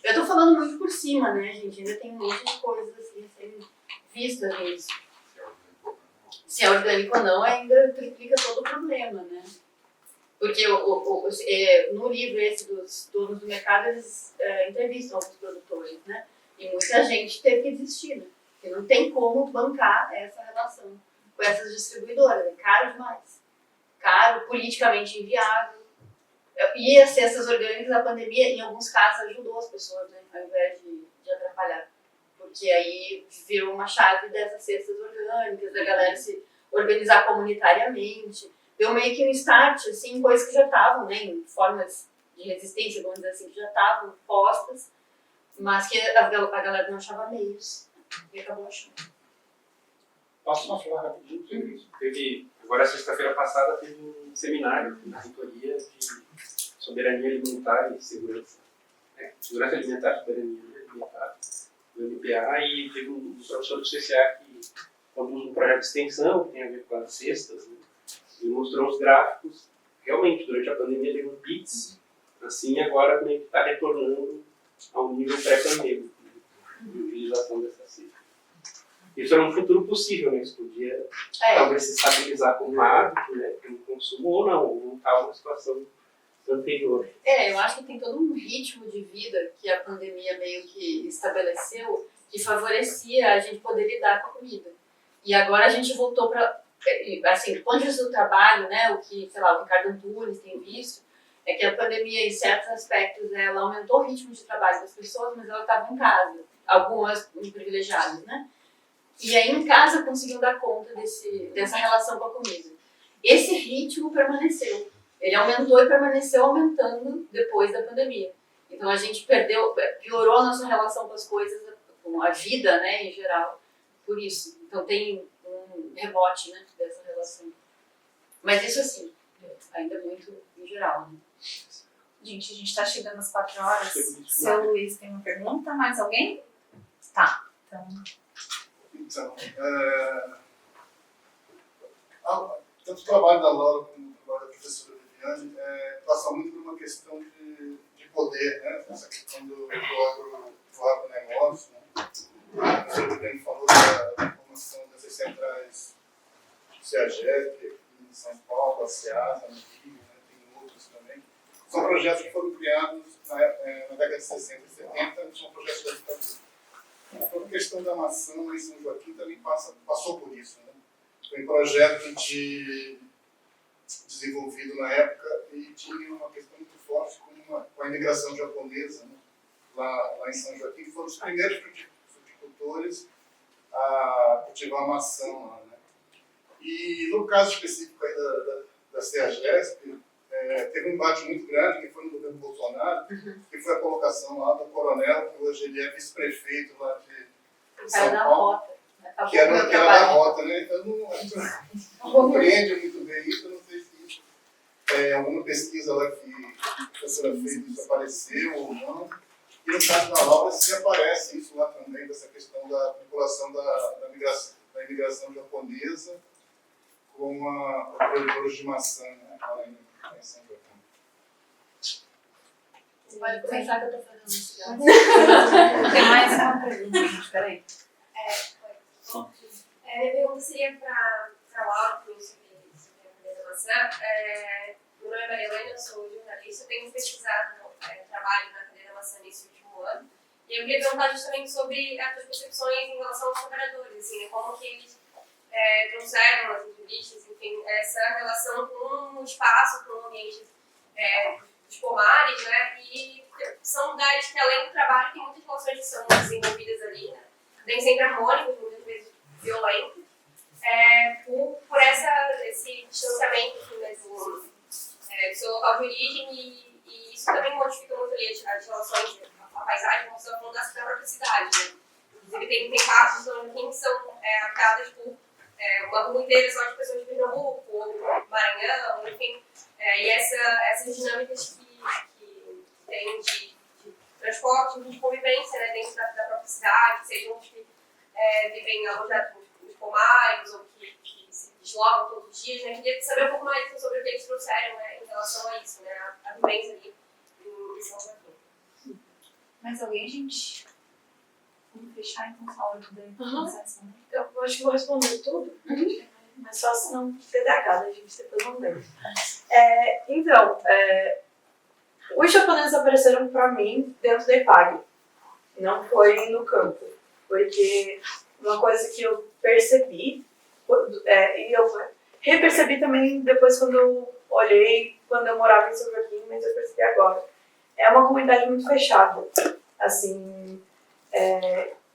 Eu estou falando muito por cima, né, gente? Ainda tem um monte de coisas assim a serem vistas nisso. Se é orgânico ou não, ainda triplica todo o problema, né? Porque no livro esse dos donos do mercado, eles entrevistam alguns produtores, né? E muita gente teve que desistir, né? Porque não tem como bancar essa relação com essas distribuidoras. É caro demais. Caro, politicamente inviável. E as cestas orgânicas, a pandemia, em alguns casos, ajudou as pessoas, né? Ao invés de atrapalhar. Porque aí virou uma chave dessas cestas orgânicas, da galera se organizar comunitariamente. Deu meio que um start, assim, coisas que já estavam, né? Em formas de resistência, vamos dizer assim, que já estavam postas, mas que a galera não achava meios. E acabou achando. Posso só falar rapidinho sobre isso? Agora, sexta-feira passada, teve um seminário na reitoria de soberania alimentar e segurança. Segurança alimentar e soberania alimentar, do MPA, e teve um professor do CCA que conduz um projeto de extensão que tem a ver com as cestas, né? E mostrou os gráficos. Realmente, durante a pandemia teve um pico, assim, agora meio que está retornando ao nível pré-pandêmico, né, de utilização dessa cesta. Isso era um futuro possível, né? Isso podia talvez se estabilizar como hábito, né? Como consumo, ou não voltar a uma situação anterior. Eu acho que tem todo um ritmo de vida que a pandemia meio que estabeleceu, que favorecia a gente poder lidar com a comida. E agora a gente voltou para, assim, do ponto de vista do trabalho, né? O que, sei lá, o Ricardo Antunes tem visto, é que a pandemia, em certos aspectos, ela aumentou o ritmo de trabalho das pessoas, mas ela estava em casa, algumas privilegiadas, né? E aí em casa conseguiu dar conta dessa relação com a comida. Esse ritmo permaneceu. Ele aumentou e permaneceu aumentando depois da pandemia. Então a gente piorou a nossa relação com as coisas, com a vida, né, em geral, por isso. Então tem um rebote, né, dessa relação. Mas isso assim, ainda muito em geral, né? Gente, a gente está chegando às 4 horas. Seu Luiz tem uma pergunta? Mais alguém? Tá, então... Tanto o trabalho da Laura como o trabalho da professora Viviane passa muito por uma questão de poder, né? Essa questão do agronegócio. Né? A professora Viviane falou da formação dessas centrais do CEAGEP, aqui em São Paulo, a SEASA, no Rio, né? Tem outros também. São projetos que foram criados na década de 60 e 70, são projetos da ditadura. A própria questão da maçã lá em São Joaquim também passou por isso. Né? Foi um projeto desenvolvido na época e tinha uma questão muito forte com a imigração japonesa, né? lá em São Joaquim. Foram os primeiros fruticultores a cultivar maçã lá. Né? E no caso específico aí da CEAGESP, teve um embate muito grande, que foi no governo Bolsonaro, que foi a colocação lá do coronel, que hoje ele é vice-prefeito lá de São Paulo, que era da rota, né? Então não compreende muito bem isso, eu não sei se alguma pesquisa lá que a professora fez isso apareceu ou não. E no caso da Laura, se aparece isso lá também, dessa questão da vinculação da imigração japonesa com a produtores de maçã, né? Lá em São Joaquim. Você pode pensar que eu estou fazendo isso. Tem mais uma pergunta, gente, peraí. Minha pergunta seria para a Laura, sobre a cadeia da maçã. Meu nome é Maria Helena, eu sou jornalista, eu tenho pesquisado trabalho na cadeia da maçã nesse último ano. E eu queria perguntar justamente sobre as suas percepções em relação aos trabalhadores, assim, como que eles trouxeram nas entrevistas, enfim, essa relação com o espaço, com o ambiente dos pomares, né? E são lugares que, além do trabalho, tem muitas relações que são desenvolvidas ali, né? Nem sempre harmônicos, muitas vezes violentos, por esse distanciamento do seu local de origem, e isso também modifica muito ali as relações, a paisagem, como você está falando, da própria cidade, né? Inclusive tem partes que são habitadas por uma rua inteira só de pessoas de Pernambuco, ou Maranhão, queria saber um pouco mais sobre o que eles trouxeram, né, em relação a isso, né, a vivência ali em São Joaquim. Mais alguém, gente? Vamos fechar então essa hora de conversação. Eu acho que vou responder tudo. Mas só se não TDAH, né, gente? Depois não lembro. Então, os japoneses apareceram pra mim dentro da EPAG. Não foi no campo. Porque uma coisa que eu percebi, e eu repercebi também depois quando eu olhei, quando eu morava em São Joaquim, mas eu percebi agora. É uma comunidade muito fechada. Assim,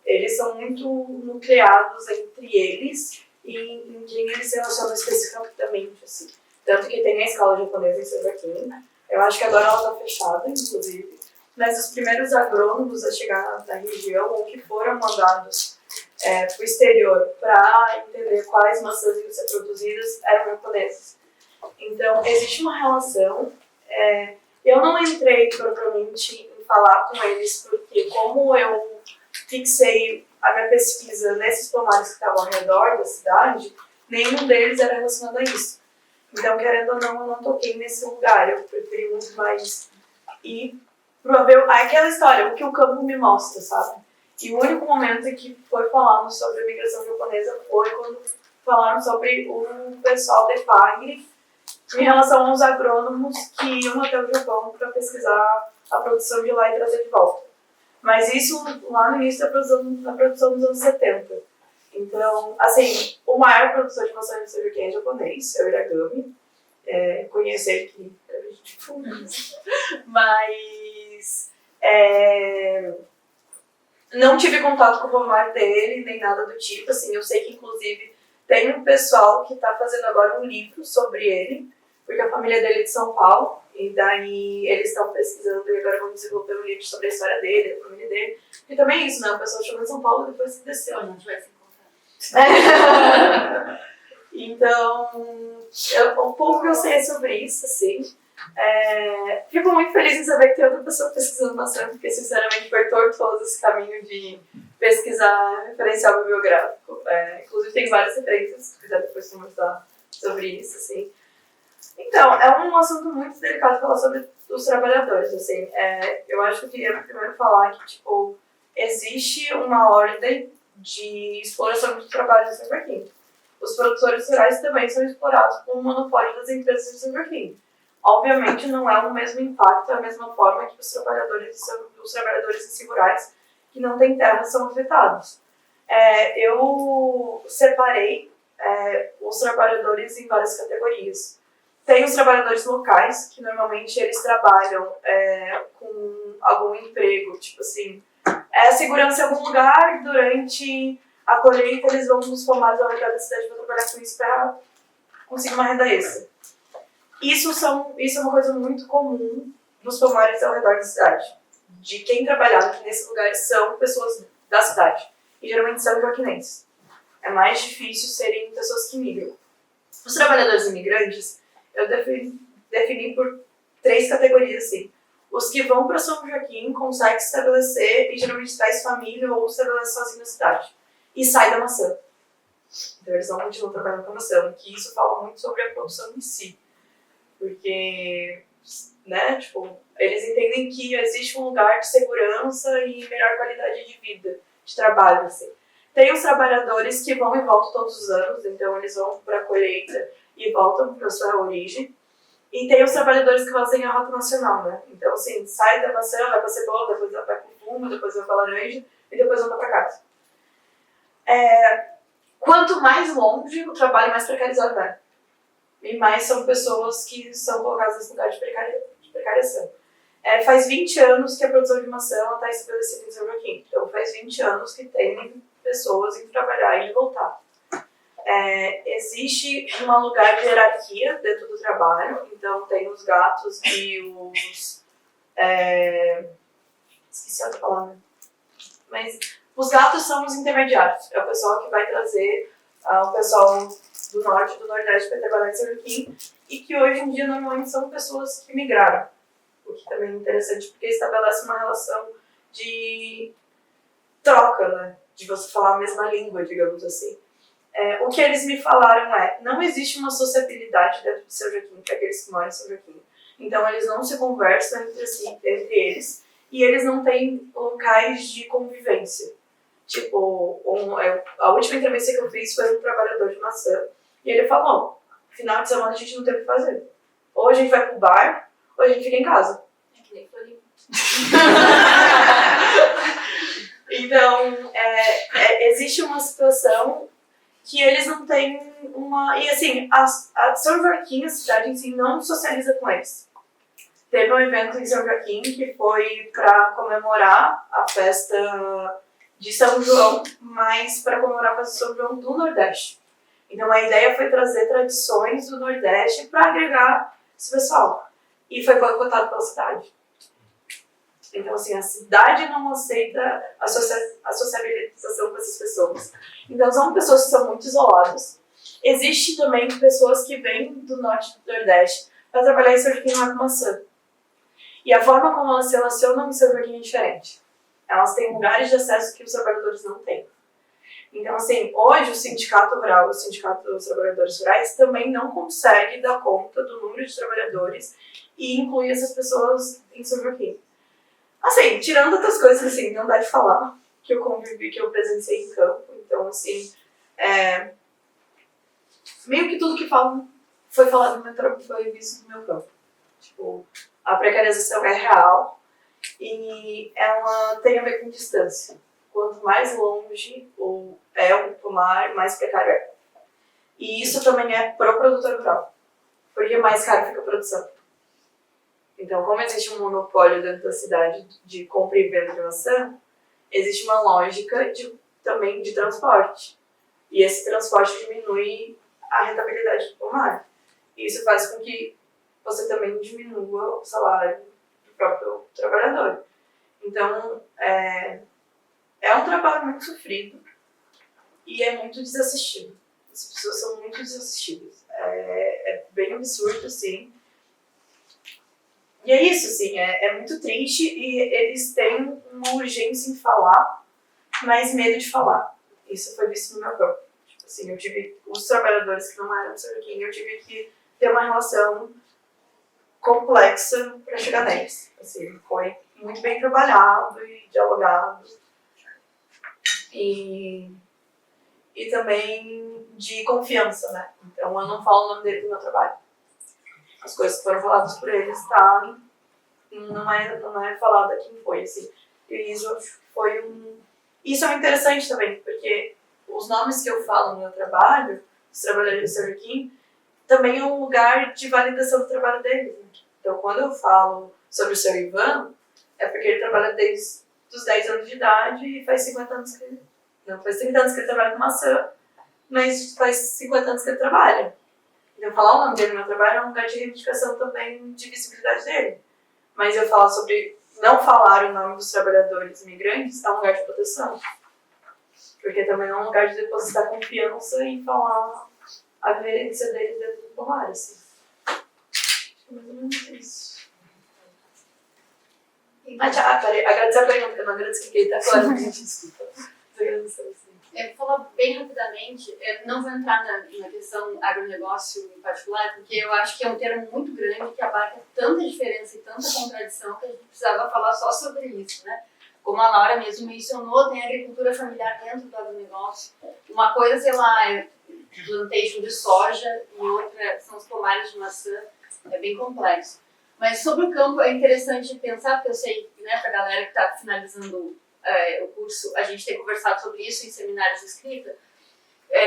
eles são muito nucleados entre eles e em quem eles se relacionam especificamente, assim. Tanto que tem a escola japonesa em São Joaquim. Eu acho que agora ela está fechada, inclusive. Mas os primeiros agrônomos a chegar na região, ou que foram mandados para o exterior para entender quais maçãs iam ser produzidas, eram japoneses. Então, existe uma relação. Eu não entrei propriamente em falar com eles, porque como eu fixei a minha pesquisa nesses pomares que estavam ao redor da cidade, nenhum deles era relacionado a isso. Então, querendo ou não, eu não toquei nesse lugar. Eu preferi muito mais ir para ver aquela história, o que o campo me mostra, sabe? E o único momento em que foi falando sobre a migração japonesa foi quando falaram sobre o pessoal da EPAGRE em relação aos agrônomos que iam até o Japão para pesquisar a produção de lá e trazer de volta. Mas isso lá no início da produção dos anos 70. Então, assim, o maior produtor de maçã de São Joaquim é japonês, é o Iragami. Conheci ele aqui, mas não tive contato com o pomar dele, nem nada do tipo. Assim, eu sei que, inclusive, tem um pessoal que está fazendo agora um livro sobre ele, porque a família dele é de São Paulo, e daí eles estão pesquisando e agora vão desenvolver um livro sobre a história dele, da família dele. E também é isso, né? O pessoal chegou em São Paulo e depois se desceu. Não tivesse encontrado. Então, um pouco que eu sei sobre isso, assim. Fico muito feliz em saber que tem outra pessoa pesquisando bastante, porque sinceramente foi tortuoso esse caminho de pesquisar referencial bibliográfico. Inclusive tem várias referências, se quiser depois conversar sobre isso, assim. Então, é um assunto muito delicado falar sobre os trabalhadores, assim. Eu acho que eu queria primeiro falar que, tipo, existe uma ordem de exploração de trabalho em São Joaquim. Os produtores rurais também são explorados como monopólio das empresas de São Joaquim. Obviamente não é o mesmo impacto, a mesma forma que os trabalhadores em si rurais que não têm terra são afetados. Eu separei os trabalhadores em várias categorias. Tem os trabalhadores locais, que normalmente eles trabalham com algum emprego, tipo assim, segurança em algum lugar, durante a colheita eles vão nos pomares ao redor da cidade para trabalhar com isso para conseguir uma renda extra. Isso é uma coisa muito comum nos pomares ao redor da cidade. De quem trabalhava aqui nesse lugar são pessoas da cidade. E geralmente são joaquinenses. É mais difícil serem pessoas que migram. Os trabalhadores imigrantes, eu defini por 3 categorias, assim. Os que vão para São Joaquim conseguem se estabelecer e geralmente traz família ou se estabelece sozinho na cidade. E sai da maçã. Então eles não continuam trabalhando com a maçã, que isso fala muito sobre a produção em si. Porque, né, tipo, eles entendem que existe um lugar de segurança e melhor qualidade de vida, de trabalho, assim. Tem os trabalhadores que vão e voltam todos os anos, então eles vão para a colheita e voltam para a sua origem. E tem os trabalhadores que fazem a rota nacional, né? Então, assim, sai da maçã, vai para a cebola, depois vai para o fumo, depois vai para a laranja e depois volta para casa. Quanto mais longe o trabalho, mais precarizado é. E mais são pessoas que são colocadas nesse lugar de precariação. Faz 20 anos que a produção de maçã está estabelecida em São Joaquim. Então, faz 20 anos que tem pessoas em trabalhar e voltar. Existe um lugar de hierarquia dentro do trabalho. Então, tem os gatos e os... esqueci a outra palavra. Mas os gatos são os intermediários. É o pessoal que vai trazer o pessoal do norte e do nordeste para trabalhar em São Joaquim e que hoje em dia normalmente são pessoas que migraram. O que também é interessante, porque estabelece uma relação de troca, né? De você falar a mesma língua, digamos assim. O que eles me falaram não existe uma sociabilidade dentro de São Joaquim para aqueles que moram em São Joaquim. Então eles não se conversam entre eles e eles não têm locais de convivência. Tipo, a última entrevista que eu fiz foi um trabalhador de maçã e ele falou, final de semana a gente não tem o que fazer. Ou a gente vai pro bar, ou a gente fica em casa. É que nem Floripa. Então, existe uma situação que eles não têm uma... E assim, a São Joaquim, a cidade em si, não socializa com eles. Teve um evento em São Joaquim que foi para comemorar a festa de São João, mas para comemorar a festa de São João do Nordeste. Então a ideia foi trazer tradições do Nordeste para agregar esse pessoal. E foi boicotado pela cidade. Então, assim, a cidade não aceita a sociabilização com essas pessoas. Então, são pessoas que são muito isoladas. Existe também pessoas que vêm do norte e do nordeste para trabalhar em São Joaquim lá com maçã. E a forma como elas se relacionam em São Joaquim é diferente. Elas têm lugares de acesso que os trabalhadores não têm. Então, assim, hoje o sindicato rural, o sindicato dos trabalhadores rurais, também não consegue dar conta do número de trabalhadores e incluir essas pessoas em São Joaquim. Assim, tirando outras coisas, assim, não dá de falar, que eu convivi, que eu presenciei em campo. Então, assim, meio que tudo que falam foi falado no meu trabalho, foi visto no meu campo. Tipo, a precarização é real e ela tem a ver com distância. Quanto mais longe o pomar, mais precário é. E isso também é pro produtor rural, porque mais caro fica a produção. Então, como existe um monopólio dentro da cidade de compra e venda de maçã, existe uma lógica também de transporte. E esse transporte diminui a rentabilidade do pomar. E isso faz com que você também diminua o salário do próprio trabalhador. Então, é um trabalho muito sofrido e é muito desassistido. As pessoas são muito desassistidas. É bem absurdo, assim. E é isso, assim, é muito triste e eles têm uma urgência em falar, mas medo de falar. Isso foi visto no meu campo. Tipo assim, os trabalhadores que não eram do São Joaquim, eu tive que ter uma relação complexa para chegar neles. Assim, foi muito bem trabalhado e dialogado. E também de confiança, né? Então eu não falo o nome dele no meu trabalho. As coisas que foram faladas por eles, tá? Não é falado quem foi, assim. E isso Isso é interessante também, porque os nomes que eu falo no meu trabalho, os trabalhadores de São Joaquim, também é um lugar de validação do trabalho deles. Né? Então, quando eu falo sobre o seu Ivan, é porque ele trabalha desde os 10 anos de idade e faz 50 anos que ele... Não, faz 30 anos que ele trabalha com maçã, mas faz 50 anos que ele trabalha. Então, falar o nome dele no meu trabalho é um lugar de reivindicação também de visibilidade dele. Mas eu falo sobre não falar o nome dos trabalhadores imigrantes é um lugar de proteção. Porque também é um lugar de depositar confiança e falar a vivência deles dentro do pomar, assim. Acho que é mais ou menos isso. Peraí, agradecer a pergunta, eu não agradeci que tá claro, gente, desculpa. Eu vou falar bem rapidamente, não vou entrar na questão agronegócio em particular, porque eu acho que é um termo muito grande que abarca tanta diferença e tanta contradição que a gente precisava falar só sobre isso, né? Como a Laura mesmo mencionou, tem agricultura familiar dentro do agronegócio. Uma coisa, sei lá, é plantation de soja e outra são os pomares de maçã, é bem complexo. Mas sobre o campo é interessante pensar, porque eu sei, né, para a galera que está finalizando o curso, a gente tem conversado sobre isso em seminários de escrita.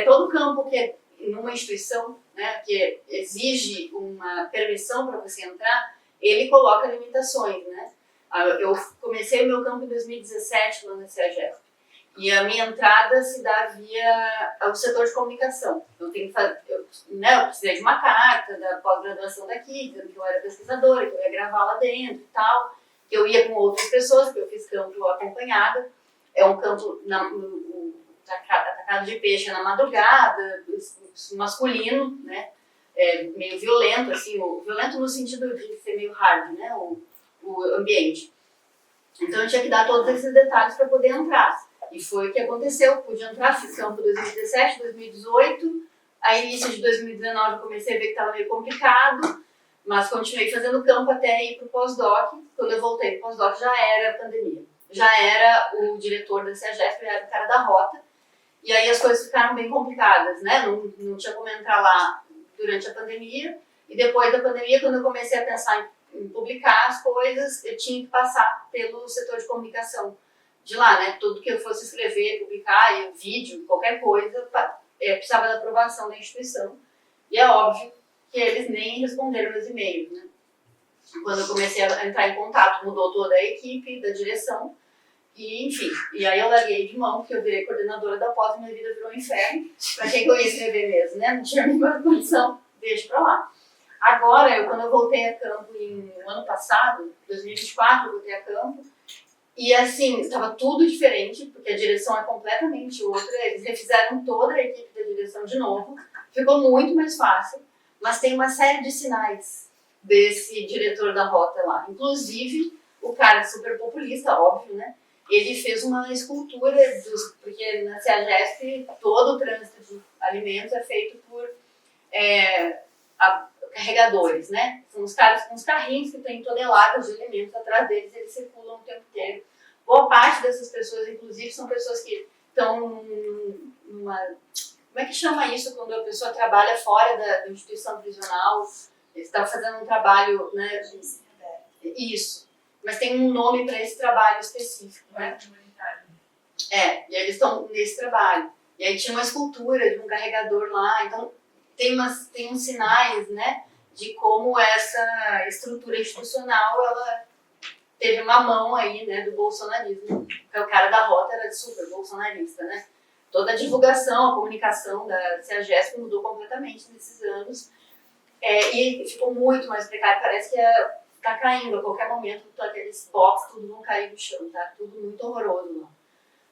Todo campo que é numa instituição, né, que exige uma permissão para você entrar, ele coloca limitações, né? Eu comecei o meu campo em 2017 lá na CEAGEP. E a minha entrada se dá via o setor de comunicação. Eu precisei de uma carta da pós-graduação daqui, dizendo que eu era pesquisadora, que eu ia gravar lá dentro e tal, que eu ia com outras pessoas, porque eu fiz campo acompanhada. É um campo atacado de peixe na madrugada, masculino, né? Meio violento, assim, violento no sentido de ser meio hard, né? O ambiente. Então eu tinha que dar todos esses detalhes para poder entrar. E foi o que aconteceu. Pude entrar, fiz campo 2017, 2018. Aí, início de 2019, eu comecei a ver que estava meio complicado, mas continuei fazendo campo até ir para o pós-doc. Quando eu voltei para o pós-doc, já era pandemia. Já era o diretor da CEAGESP, era o cara da rota. E aí as coisas ficaram bem complicadas, né? Não tinha como entrar lá durante a pandemia. E depois da pandemia, quando eu comecei a pensar em publicar as coisas, eu tinha que passar pelo setor de comunicação de lá, né? Tudo que eu fosse escrever, publicar, e vídeo, qualquer coisa, precisava da aprovação da instituição. E é óbvio que eles nem responderam meus e-mails, né? Quando eu comecei a entrar em contato, mudou toda a equipe da direção. E, enfim, e aí eu larguei de mão, porque eu virei coordenadora da pós e minha vida virou um inferno. Pra que eu ia escrever mesmo, né? Não tinha a mínima condição, deixa pra lá. Agora, quando eu voltei a campo no ano passado, 2024, eu voltei a campo, e assim, estava tudo diferente, porque a direção é completamente outra, eles refizeram toda a equipe da direção de novo, ficou muito mais fácil, mas tem uma série de sinais desse diretor da rota lá, inclusive o cara super populista, óbvio, né? Ele fez uma escultura, porque na CEAGESP todo o trânsito de alimentos é feito por carregadores, né? São os caras com os carrinhos que têm toneladas de alimentos atrás deles, eles circulam o tempo inteiro. Boa parte dessas pessoas, inclusive, são pessoas que estão numa... Como é que chama isso quando a pessoa trabalha fora da instituição prisional? Eles estão fazendo um trabalho, né? Isso. Mas tem um nome para esse trabalho específico, né? E eles estão nesse trabalho. E aí tinha uma escultura de um carregador lá, então tem uns sinais, né, de como essa estrutura institucional, ela teve uma mão aí, né, do bolsonarismo. Porque o cara da rota era super bolsonarista, né? Toda a divulgação, a comunicação da CEAGESP mudou completamente nesses anos. E ficou muito mais precário, parece que tá caindo a qualquer momento, aqueles boxes, tudo vão cair no chão, tá? Tudo muito horroroso lá,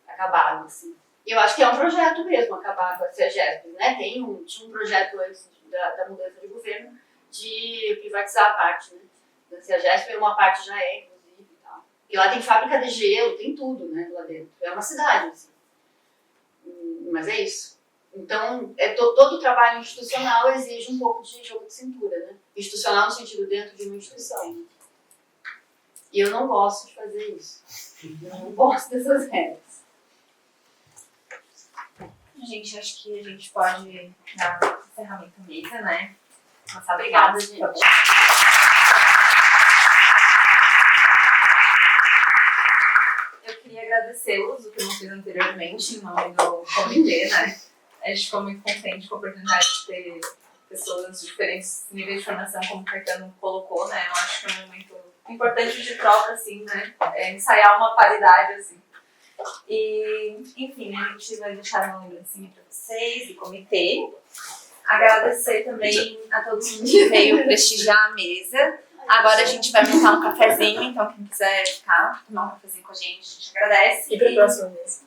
acabado, assim. Eu acho que é um projeto mesmo, acabar com a CEAGESP, né? Tinha um projeto antes da mudança de governo de privatizar a parte, né? Da CEAGESP, uma parte já inclusive, e tal. E lá tem fábrica de gelo, tem tudo, né, lá dentro. É uma cidade, assim. Mas é isso. Então, todo o trabalho institucional exige um pouco de jogo de cintura, né? Institucional no sentido dentro de uma instituição. Né? E eu não gosto de fazer isso. Eu não gosto dessas regras. Gente, acho que a gente pode dar encerramento à mesa, né? Nossa, Obrigada, gente. Eu queria agradecê-los, o que eu não fiz anteriormente, em nome do comitê, né? A gente ficou muito contente com a oportunidade de ter pessoas de diferentes níveis de formação, como o Caetano colocou, né? Eu acho que é um momento importante de troca, assim, né? Ensaiar uma paridade, assim. E, enfim, a gente vai deixar uma lembrancinha para vocês, do comitê. Agradecer também a todo mundo que veio prestigiar a mesa. Agora a gente vai montar um cafezinho, então quem quiser ficar, tomar um cafezinho com a gente agradece. E para a próxima mesa.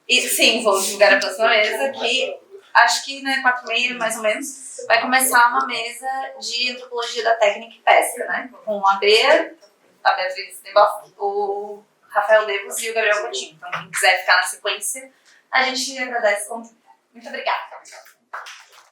E sim, vou divulgar a próxima mesa, que acho que na 4h30, mais ou menos, vai começar uma mesa de antropologia da técnica e pesca, né? Com a Beatriz Deboff, o Rafael Devos e o Gabriel Coutinho. Então, quem quiser ficar na sequência, a gente agradece. Muito obrigada.